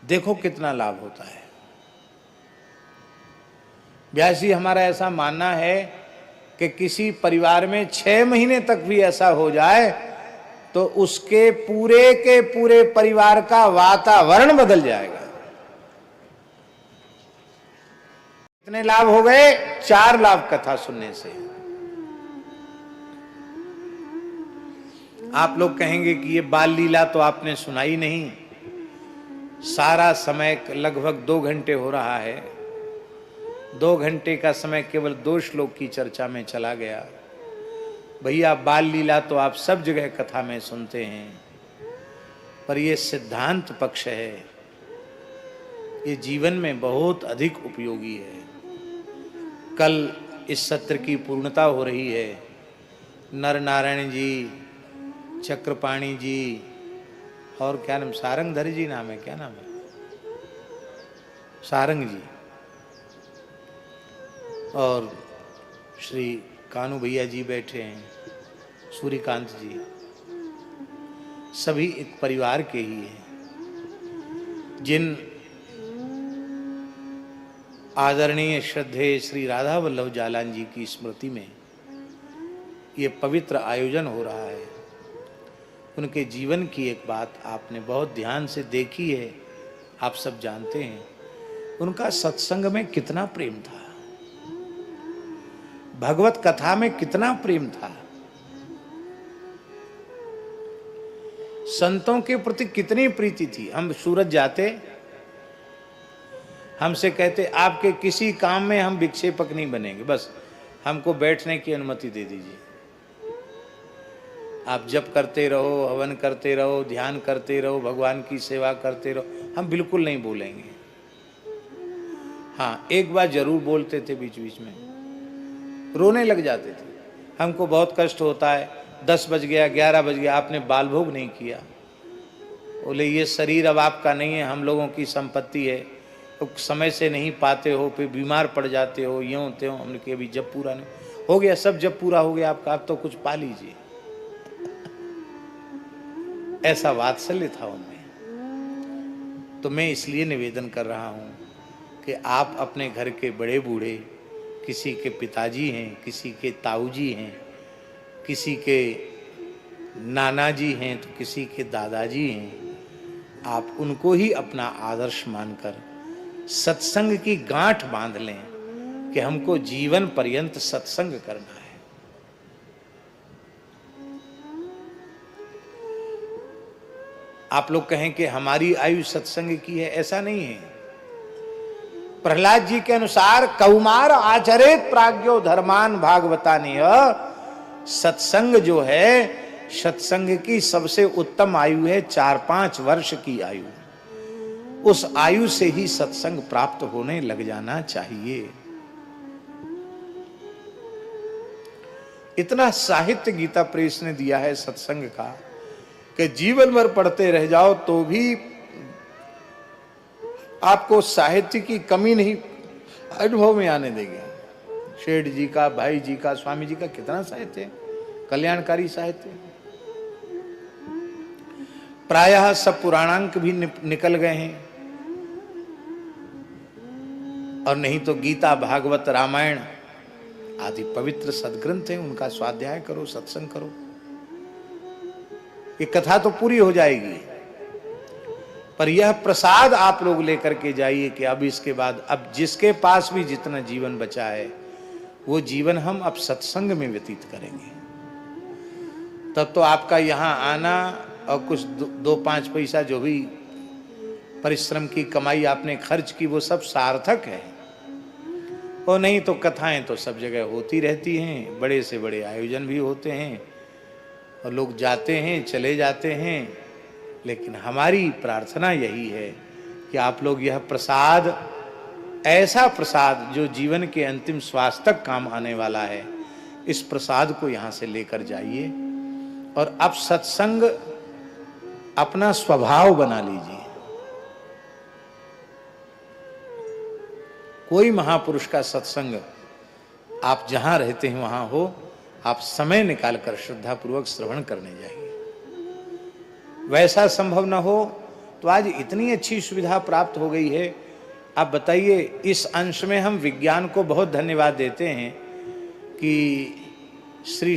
देखो कितना लाभ होता है। व्यास जी, हमारा ऐसा मानना है कि किसी परिवार में 6 महीने तक भी ऐसा हो जाए तो उसके पूरे के पूरे परिवार का वातावरण बदल जाएगा। कितने लाभ हो गए? 4 लाभ कथा सुनने से। आप लोग कहेंगे कि ये बाल लीला तो आपने सुनाई नहीं। सारा समय लगभग 2 घंटे हो रहा है, 2 घंटे का समय केवल 2 श्लोक की चर्चा में चला गया। भैया, बाल लीला तो आप सब जगह कथा में सुनते हैं, पर यह सिद्धांत पक्ष है, ये जीवन में बहुत अधिक उपयोगी है। कल इस सत्र की पूर्णता हो रही है। नर नारायण जी, चक्रपाणी जी और क्या नाम, सारंगधर जी नाम है, क्या नाम है, सारंग जी, और श्री कानू भैया जी बैठे हैं, सूर्यकांत जी, सभी एक परिवार के ही हैं। जिन आदरणीय श्रद्धेय श्री राधा वल्लभ जालान जी की स्मृति में ये पवित्र आयोजन हो रहा है, उनके जीवन की एक बात आपने बहुत ध्यान से देखी है, आप सब जानते हैं। उनका सत्संग में कितना प्रेम था, भगवत कथा में कितना प्रेम था, संतों के प्रति कितनी प्रीति थी। हम सूरत जाते, हमसे कहते आपके किसी काम में हम विक्षेपक नहीं बनेंगे, बस हमको बैठने की अनुमति दे दीजिए। आप जप करते रहो, हवन करते रहो, ध्यान करते रहो, भगवान की सेवा करते रहो, हम बिल्कुल नहीं बोलेंगे। हाँ, एक बार जरूर बोलते थे, बीच बीच में रोने लग जाते थे, हमको बहुत कष्ट होता है, 10 बज गया, 11 बज गया, आपने बाल भोग नहीं किया। बोले ये शरीर अब आपका नहीं है, हम लोगों की संपत्ति है, तो समय से नहीं पाते हो, फिर बीमार पड़ जाते हो, यूँ त्यों। हमने कहा अभी जब पूरा नहीं हो गया, सब जब पूरा हो गया आपका, आप तो कुछ पा लीजिए। ऐसा वात्सल्य था उनमें। तो मैं इसलिए निवेदन कर रहा हूं कि आप अपने घर के बड़े बूढ़े, किसी के पिताजी हैं, किसी के ताऊजी हैं, किसी के नाना जी हैं, तो किसी के दादाजी हैं, आप उनको ही अपना आदर्श मानकर सत्संग की गांठ बांध लें कि हमको जीवन पर्यंत सत्संग करना है। आप लोग कहें कि हमारी आयु सत्संग की है, ऐसा नहीं है। प्रहलाद जी के अनुसार कौमार आचरित प्राज्ञो धर्मान भागवतानि, सत्संग जो है, सत्संग की सबसे उत्तम आयु है 4-5 वर्ष की आयु। उस आयु से ही सत्संग प्राप्त होने लग जाना चाहिए। इतना साहित्य गीता प्रेस ने दिया है सत्संग का कि जीवन भर पढ़ते रह जाओ तो भी आपको साहित्य की कमी नहीं अनुभव में आने देगी। शेठ जी का, भाई जी का, स्वामी जी का कितना साहित्य है, कल्याणकारी साहित्य। प्रायः सब पुराणांक भी निकल गए हैं, और नहीं तो गीता, भागवत, रामायण आदि पवित्र सदग्रंथ हैं, उनका स्वाध्याय करो, सत्संग करो, ये कथा तो पूरी हो जाएगी। पर यह प्रसाद आप लोग लेकर के जाइए कि अब इसके बाद, अब जिसके पास भी जितना जीवन बचा है, वो जीवन हम अब सत्संग में व्यतीत करेंगे। तब तो आपका यहाँ आना और कुछ 2-5 पैसा जो भी परिश्रम की कमाई आपने खर्च की, वो सब सार्थक है। और नहीं तो कथाएं तो सब जगह होती रहती हैं, बड़े से बड़े आयोजन भी होते हैं, और लोग जाते हैं, चले जाते हैं। लेकिन हमारी प्रार्थना यही है कि आप लोग यह प्रसाद, ऐसा प्रसाद जो जीवन के अंतिम श्वास तक काम आने वाला है, इस प्रसाद को यहाँ से लेकर जाइए और अब सत्संग अपना स्वभाव बना लीजिए। कोई महापुरुष का सत्संग आप जहां रहते हैं वहां हो, आप समय निकालकर श्रद्धापूर्वक श्रवण करने जाइए। वैसा संभव न हो तो आज इतनी अच्छी सुविधा प्राप्त हो गई है। आप बताइए, इस अंश में हम विज्ञान को बहुत धन्यवाद देते हैं कि श्री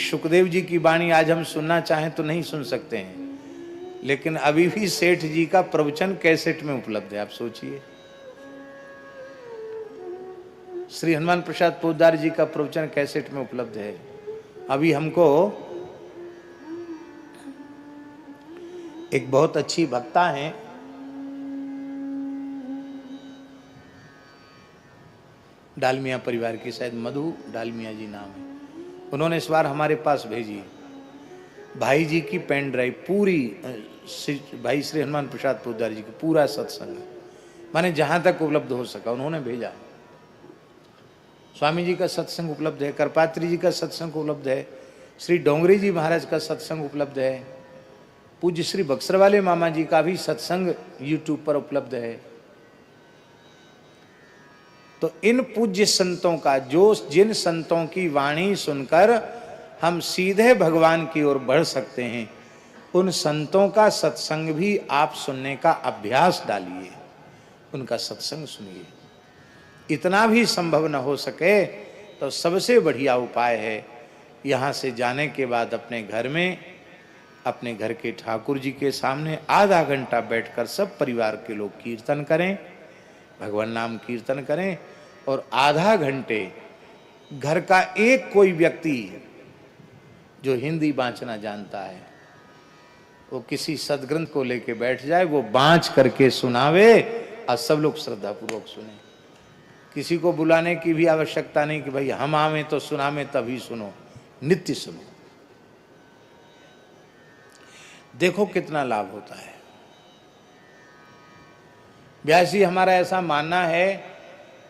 सुखदेव जी की वाणी आज हम सुनना चाहें तो नहीं सुन सकते हैं, लेकिन अभी भी सेठ जी का प्रवचन कैसेट में उपलब्ध है। आप सोचिए, श्री हनुमान प्रसाद पोद्दार जी का प्रवचन कैसेट में उपलब्ध है। अभी हमको एक बहुत अच्छी वक्ता हैं, डालमिया परिवार की, शायद मधु डालमिया जी नाम है, उन्होंने इस बार हमारे पास भेजी भाई जी की पेन ड्राइव पूरी, भाई श्री हनुमान प्रसाद पोद्दार जी की पूरा सत्संग, माने जहां तक उपलब्ध हो सका उन्होंने भेजा। स्वामी जी का सत्संग उपलब्ध है, करपात्री जी का सत्संग उपलब्ध है, श्री डोंगरी जी महाराज का सत्संग उपलब्ध है, पूज्य श्री बक्सर वाले मामा जी का भी सत्संग यूट्यूब पर उपलब्ध है। तो इन पूज्य संतों का, जो जिन संतों की वाणी सुनकर हम सीधे भगवान की ओर बढ़ सकते हैं, उन संतों का सत्संग भी आप सुनने का अभ्यास डालिए, उनका सत्संग सुनिए। इतना भी संभव न हो सके तो सबसे बढ़िया उपाय है, यहाँ से जाने के बाद अपने घर में, अपने घर के ठाकुर जी के सामने आधा घंटा बैठकर सब परिवार के लोग कीर्तन करें, भगवान नाम कीर्तन करें, और आधा घंटे घर का एक कोई व्यक्ति जो हिंदी बांचना जानता है वो किसी सदग्रंथ को लेके बैठ जाए, वो बांच करके सुनावे और सब लोग श्रद्धा पूर्वक सुने। किसी को बुलाने की भी आवश्यकता नहीं कि भाई हम आवे तो सुनावे, तभी सुनो, नित्य सुनो। देखो कितना लाभ होता है। व्यास जी, हमारा ऐसा मानना है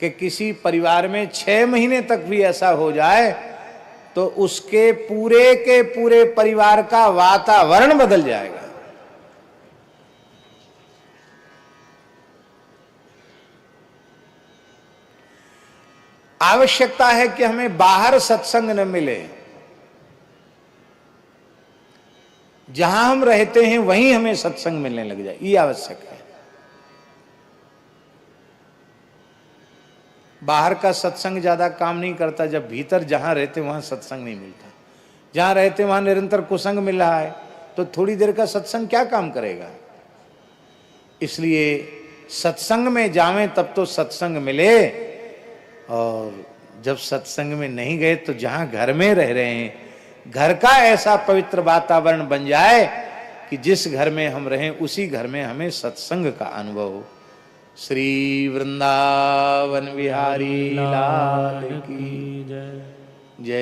कि किसी परिवार में 6 महीने तक भी ऐसा हो जाए तो उसके पूरे के पूरे परिवार का वातावरण बदल जाएगा। आवश्यकता है कि हमें बाहर सत्संग न मिले, जहां हम रहते हैं वहीं हमें सत्संग मिलने लग जाए, ये आवश्यक है। बाहर का सत्संग ज्यादा काम नहीं करता जब भीतर जहां रहते वहां सत्संग नहीं मिलता। जहां रहते वहां निरंतर कुसंग मिल रहा है तो थोड़ी देर का सत्संग क्या काम करेगा। इसलिए सत्संग में जावें तब तो सत्संग मिले, और जब सत्संग में नहीं गए तो जहां घर में रह रहे हैं घर का ऐसा पवित्र वातावरण बन जाए कि जिस घर में हम रहें उसी घर में हमें सत्संग का अनुभव हो। श्री वृंदावन बिहारी लाल की जय।